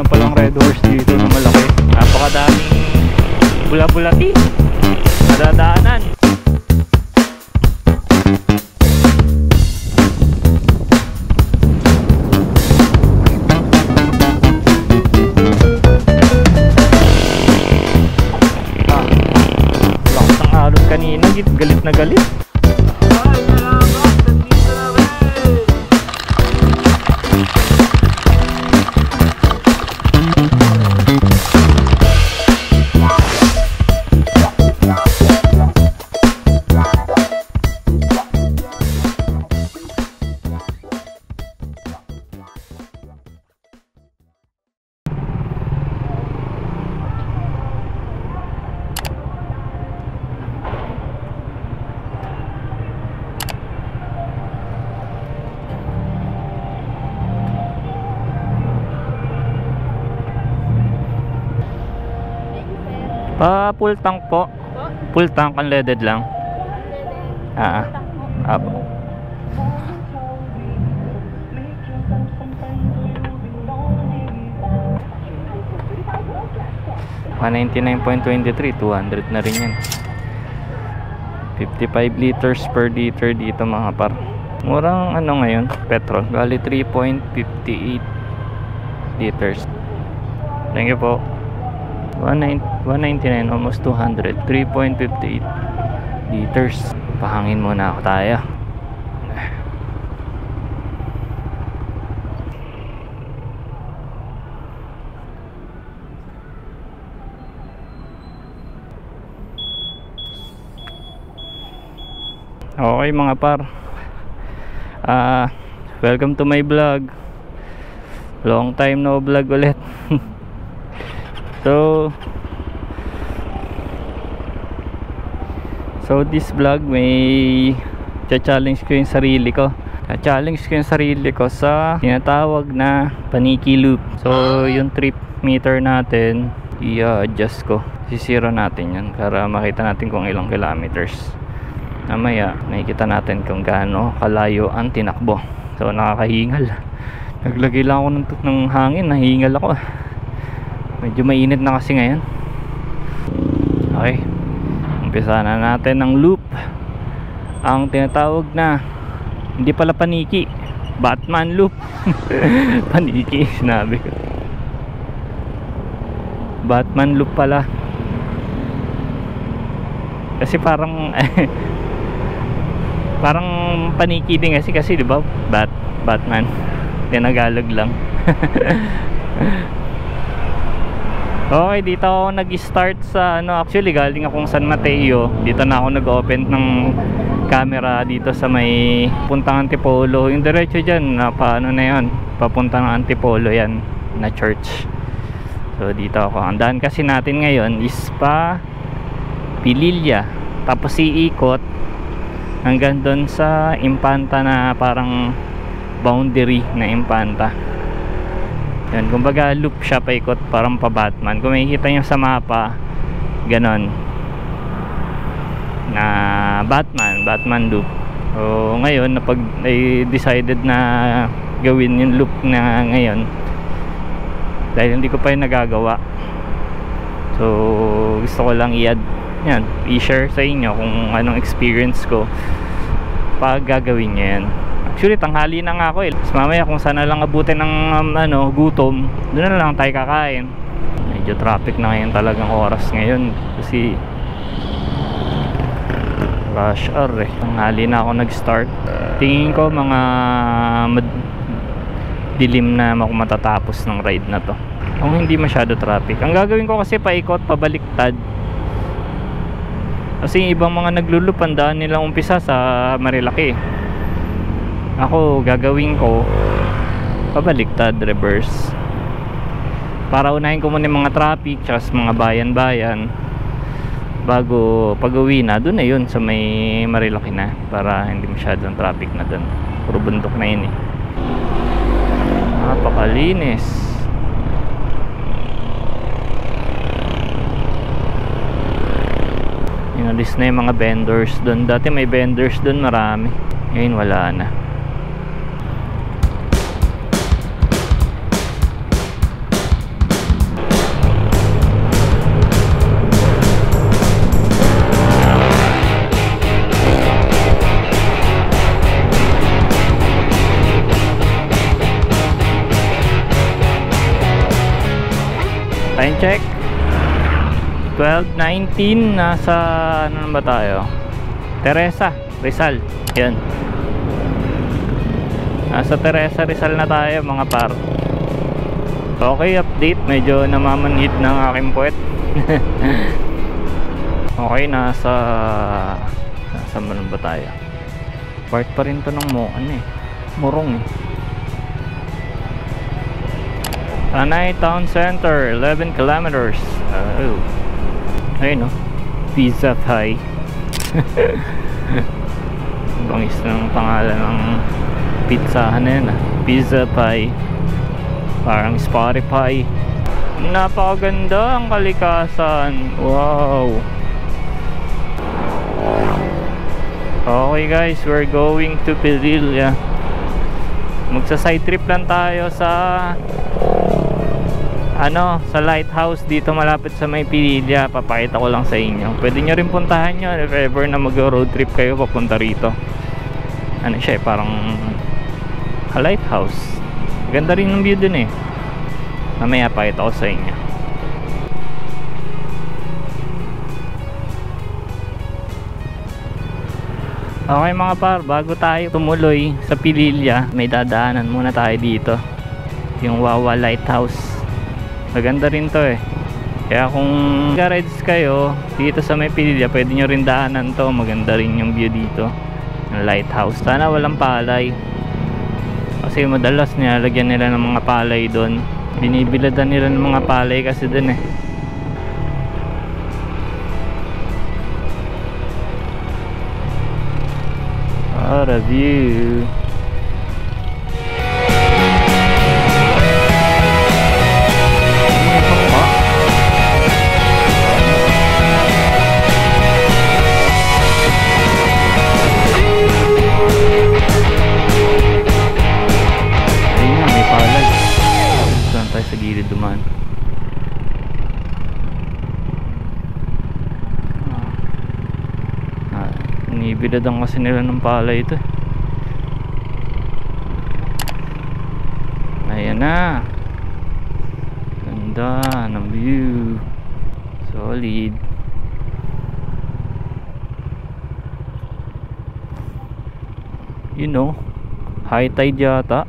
palang red horse dito na malaki. Napakadaming bula-bulati nadadaanan. Lakas ng alon kanina, galit na galit. Full tank po. Full tank, unleaded lang. Apo. $199.23, 200 na rin yan. 55 liters per liter dito mga par. Murang ano ngayon, petrol. Bali 3.58 liters. Thank you po. 199, almost 200. 3.58 liters. Pahangin muna ako tayo. Okay mga par, welcome to my vlog. Long time no vlog ulit. So this vlog may challenge ko yung sarili ko. Challenge ko yung sarili ko sa tinatawag na paniki loop. So yung trip meter natin i-adjust ko. Sisiro natin yan para makita natin kung ilang kilometers. Mamaya nakikita natin kung gaano kalayo ang tinakbo. So nakakahingal. Naglagay lang ako ng hangin, nahingal ako. Medyo mainit na kasi ngayon. Okay, umpisa na natin ang loop. Ang tinatawag na, hindi pala paniki, Batman loop. Paniki, sinabi ko. Batman loop pala. Kasi parang parang paniki din kasi di ba? Batman. Tinagalog lang. Okay, dito ako nag-start sa actually galing akong San Mateo. Dito na ako nag-open ng camera dito sa may puntang Antipolo. Yung diretso dyan, paano na yan, papunta ng Antipolo yan na church. So dito ako. Ang daan kasi natin ngayon is pa Pililla, tapos iikot hanggang doon sa Impanta na parang boundary na Impanta. Yan, kumbaga loop siya, paikot, parang pa Batman. Kung makikita nyo sa mapa, ganon na Batman loop. So ngayon I decided na gawin yung loop na ngayon dahil hindi ko pa yung nagagawa. So gusto ko lang i-share sa inyo kung anong experience ko pag gagawin nyo yan. Actually tanghali na nga ako Mas mamaya kung sana lang abutin ng gutom, doon na lang tayo kakain. Medyo traffic na ngayon talagang oras ngayon kasi rush hour Tanghali na ako nag-start. Tingin ko mga dilim na ako matatapos ng ride na to kung hindi masyado traffic. Ang gagawin ko kasi paikot, pabaliktad. Kasi yung ibang mga naglulup, ang daan nilang umpisa sa Marilaki. Ako gagawin ko pabaliktad, reverse, para unahin ko muna yung mga traffic tsaka sa mga bayan-bayan bago pag-uwi na. Doon na yun sa may Marilaki na, para hindi masyadong traffic na doon. Puro bundok na yun napakalinis. Inalis na yung mga vendors doon. Dati may vendors doon marami, ngayon wala na. Time check 12:19. Nasa ano na ba tayo? Teresa, Rizal. Yan, nasa Teresa, Rizal na tayo mga par. Okay, update. Medyo namamanhid ng aking puwet. Okay, nasa ano ba tayo? Part pa rin to ng Morong Tanay Town Center, 11 kilometers. Ayun, no? Pizza Pie. Bangis ng pangalan ng pizzahan na yun, Pizza Pie. Parang Spotify. Napakaganda ang kalikasan. Wow. Okay guys, we're going to Padilla. Magsa side trip lang tayo sa sa lighthouse dito malapit sa may Padilla. Papakita ko lang sa inyo. Pwede nyo rin puntahan nyo if ever na mag road trip kayo papunta rito. Ano siya, parang lighthouse. Ganda rin ng view dun Mamaya pakita ko sa inyo. Okay mga par, bago tayo tumuloy sa Padilla, may dadaanan muna tayo dito, yung Wawa Lighthouse. Maganda rin to kaya kung ga-rides kayo dito sa may Padilla, pwede nyo rin daanan to. Maganda rin yung view dito ng lighthouse. Sana walang palay, kasi madalas nilalagyan nila ng mga palay doon. Binibiladan nila ng mga palay kasi doon What a view. Sa gilid dumaan. Inibiladan kasi nila ng palay ito. Ayan na. Ganda ng view. Solid. High tide yata.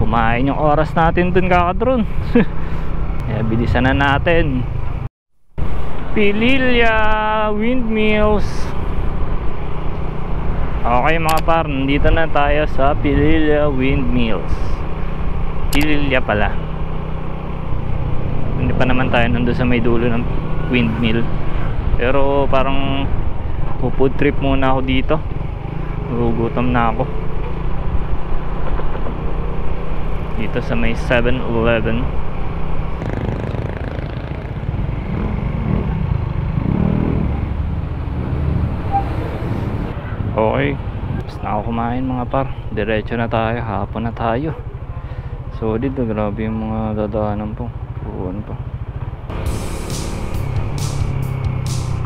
kumain yung oras natin dun kakadron. Kaya bilisan na natin. Pililya Windmills. Okay mga par, nandito na tayo sa Pililya Windmills. Pililya pala. Hindi pa naman tayo nandun sa may dulo ng windmill. Pero parang food trip muna ako dito. Gugutom na ako. Dito sa may 7-Eleven. Okay, tapos na ako kumain mga par. Diretso na tayo, hapon na tayo. So dito grabe yung mga dadaanan po. Puhuan pa.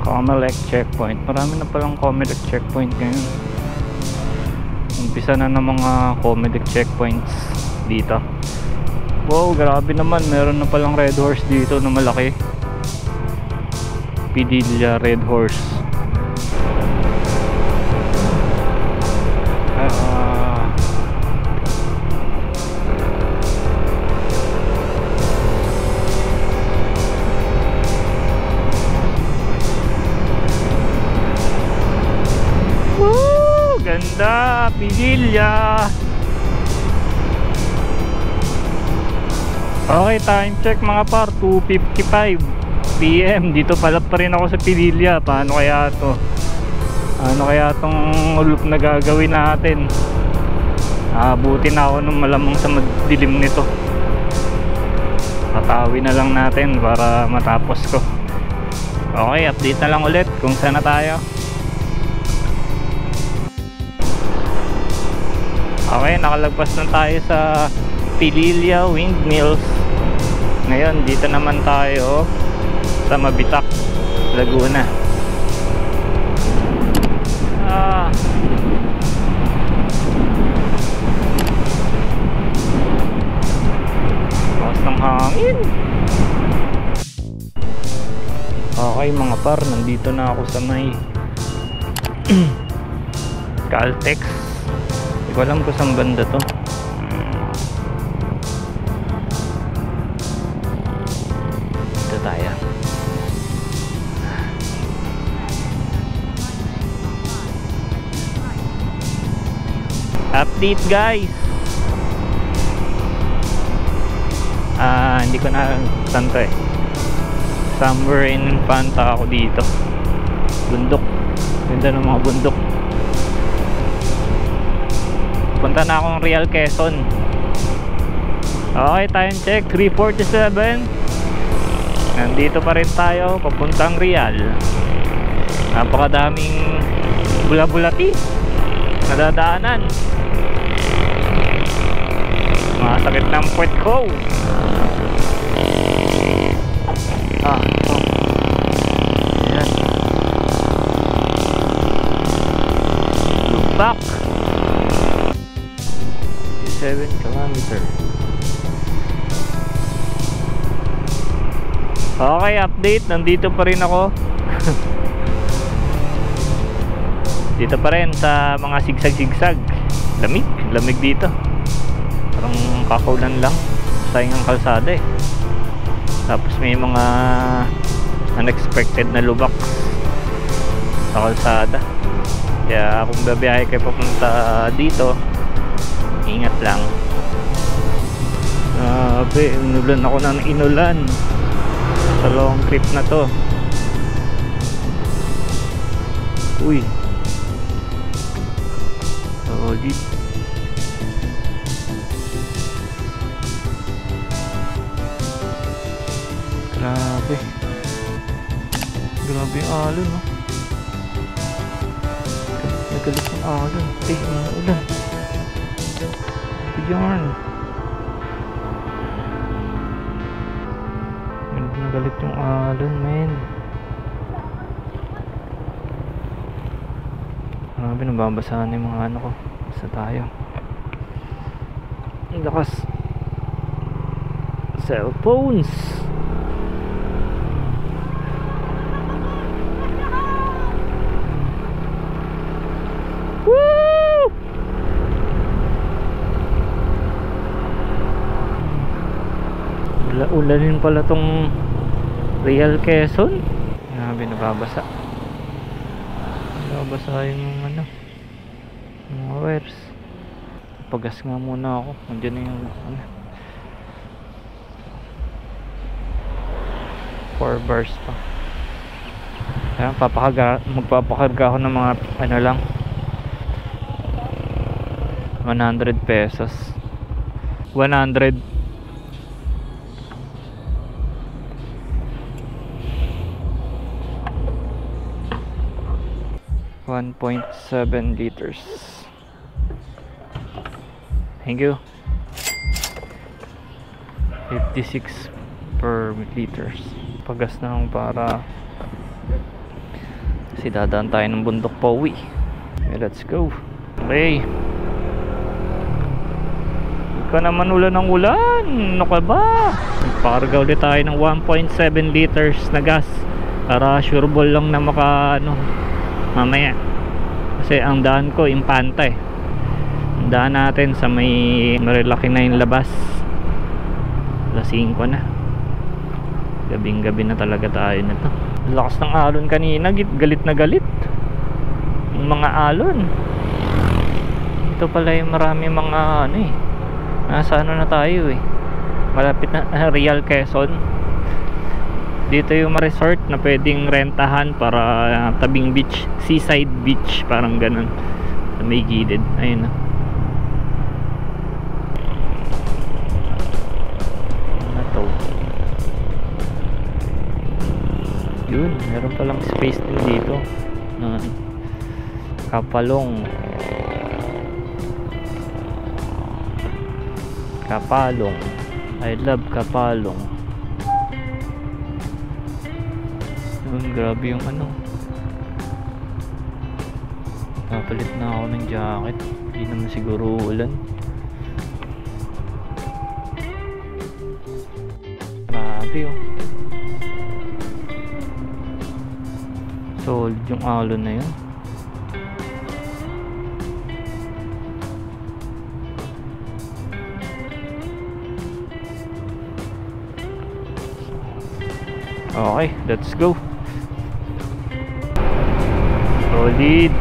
Comelec checkpoint. Marami na palang Comelec checkpoint ngayon. Umpisa na ng mga Comelec checkpoints dito. Wow, grabe naman. Meron na palang Red Horse dito na malaki. Pililya Red Horse. Ganda, Pililya. Okay, time check mga par, 2:55 PM. Dito pala pa rin ako sa Pililya. Paano kaya to? Ano kaya tong loop na gagawin natin? Abutin na ako ng malamang sa madilim nito. Tatawin na lang natin para matapos ko. Okay, update na lang ulit kung saan na tayo. Okay, nakalagpas na tayo sa Pililya Windmills. Ngayon, dito naman tayo sa Mabitak, Laguna. Lakas ng hangin. Okay mga par, nandito na ako sa may Caltex. Hindi ko alam kung saan banda to. Dito tayo. Update guys. Hindi ko na saan to eh. Somewhere in Infanta ako dito. Bundok. Ganda ng mga bundok. Punta na akong Real Quezon. Okay, time check 3:47. Nandito pa rin tayo papuntang Real. Napakadaming bula-bulati nadadaanan. Masakit ng puwet ko. Ayan. Look back. 7 kilometer. Okay, update. Nandito pa rin ako. Dito pa rin sa mga sigsag-sigsag. Lamig dito. Parang kakaulan lang. Sayang ang kalsada eh. Tapos may mga unexpected na lubak sa kalsada. Kaya kung babiyahe kayo papunta dito, ingat lang. Inulan ako ng inulan sa long trip na to. Uy, solid. Grabe yung alon, no? Nagalit yung alon. Ulan. Yarn. Nagalit yung alon, men. Grabe, nababasahan yung mga ano ko. Basta tayo. Ang lakas. Cellphones. Woo! Ulanin pala tong Real Quezon. Grabe, nababasa. Nababasa yung ano, mga wires. Pagas nga muna ako. Nandiyan na yung ano, 4 bars pa. Ayan, magpapakarga ako ng mga ano lang, 100 pesos. 100. 1.7 liters. Thank you. 56 per liters. Pagas na lang para kasi dadaan tayo ng bundok pa uwi. Okay, let's go. Okay. Ikaw naman ulan ng ulan. Ano ka ba? Magpakarga ulit tayo ng 1.7 liters na gas para sure ball lang na maka ano mamaya. Kasi ang daan ko Impanta eh. Ang daan natin sa may Marilaki na yung labas. Alas 5 na. Gabing gabi na talaga tayo nito. Lakas ng alon kanina, galit na galit yung mga alon. Ito pala yung marami mga ano eh, nasa ano na tayo eh, malapit na Real Quezon. Dito yung resort na pwedeng rentahan para tabing beach, seaside beach, parang ganun sa may gilid. Ayun na. Yun, meron palang space din dito na Kapalong. Kapalong, I love Kapalong. Yun, grabe yung ano, papalit na ako ng jacket, hindi naman siguro ulan. Grabe oh, solid yung alon na yun. Okay, let's go. Solid.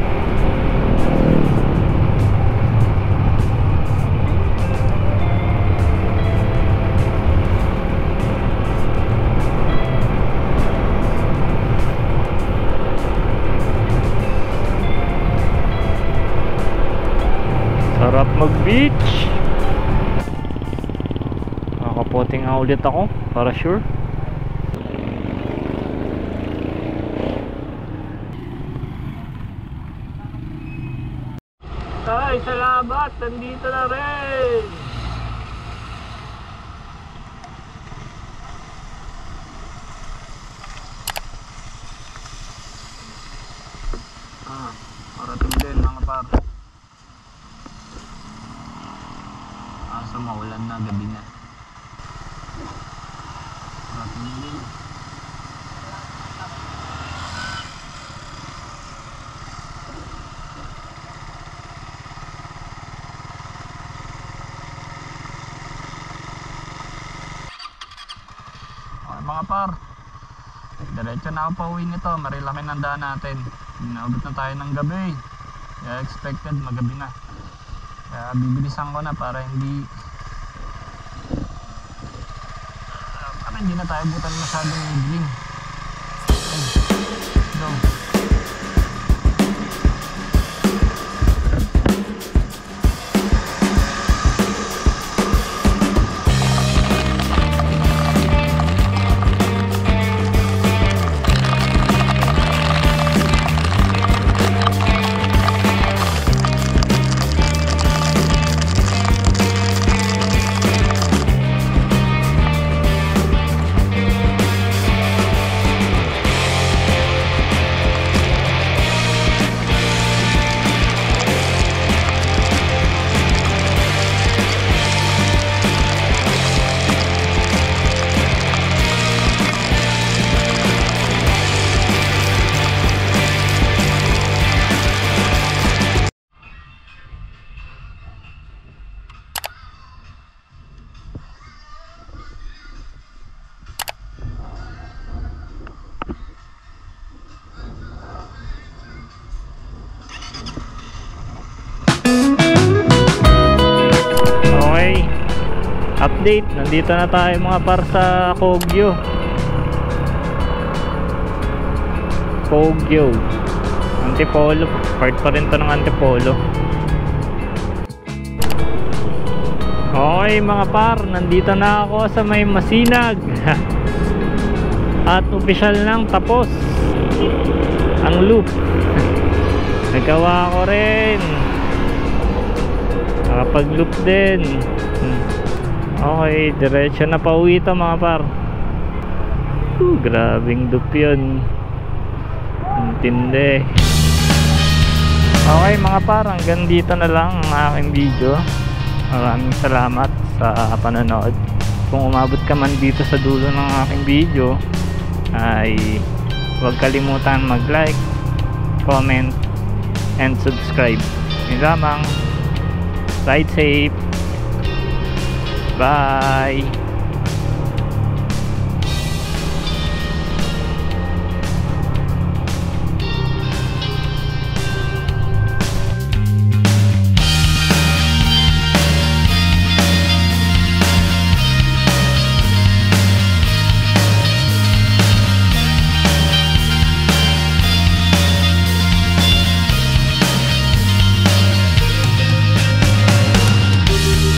Sarap mag-beach. Kakapoting nga ulit ako para sure. Ay, salamat! Nandito na rin! Parating din mga par. Kaso maulan na, gabi na. Parating din. Mga par, diretso na ako pa uwi nito. Marilaki ng daan natin. Inaabot na tayo ng gabi, kaya expected magabi na, kaya bibilisan ko na para hindi na tayo butan masyadong green. Go. Update, nandito na tayo mga par sa Kogyo. Antipolo, part pa rin to ng Antipolo. Okay mga par, nandito na ako sa may Masinag. At opisyal nang tapos ang loop. Nagawa ko rin, nakapag loop din. Okay, diretso na pauwi ito mga par. Grabing loop yun, intindi. Okay mga par, hanggang dito na lang ang aking video. Maraming salamat sa panonood. Kung umabot ka man dito sa dulo ng aking video, ay huwag kalimutan mag-like, comment, and subscribe. Yun lamang. Ride safe. Bye.